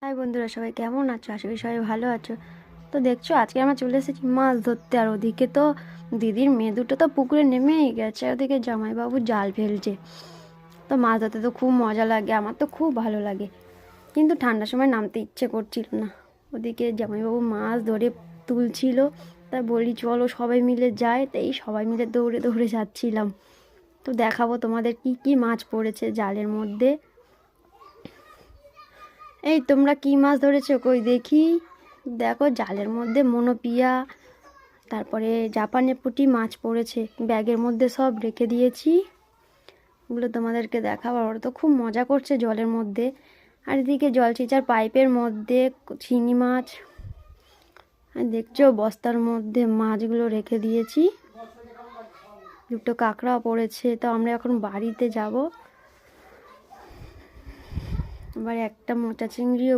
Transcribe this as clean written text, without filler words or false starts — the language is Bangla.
হাই বন্ধুরা, সবাই কেমন আছো? আশা করি সবাই ভালো আছো। তো দেখছো, আজকে আমরা চলে এসেছি মাছ ধরতে। আর ওদিকে তো দিদির মেয়ে দুটো তো পুকুরে নেমেই গেছে, ওদিকে জামাইবাবু জাল ফেলছে। তো মাছ ধরতে তো খুব মজা লাগে, আমার তো খুব ভালো লাগে, কিন্তু ঠান্ডার সময় নামতে ইচ্ছে করছিল না। ওদিকে জামাইবাবু মাছ ধরে তুলছিল, তাই বলি চলো সবাই মিলে যাই, তাই সবাই মিলে দৌড়ে দৌড়ে যাচ্ছিলাম। তো দেখাবো তোমাদের কি কি মাছ পড়েছে জালের মধ্যে। এই তোমরা কি মাছ ধরেছো কই দেখি? দেখো, জালের মধ্যে মনোপিয়া, তারপরে জাপানে পুঁটি মাছ পড়েছে, ব্যাগের মধ্যে সব রেখে দিয়েছি। ওগুলো তোমাদেরকে দেখাবো। ওরা তো খুব মজা করছে জলের মধ্যে। আর এদিকে জলসিচার পাইপের মধ্যে চিংড়ি মাছ, আর দেখছো বস্তার মধ্যে মাছগুলো রেখে দিয়েছি। দুটো কাঁকড়াও পড়েছে। তো আমরা এখন বাড়িতে যাব। আবার একটা মোটা চিংড়িও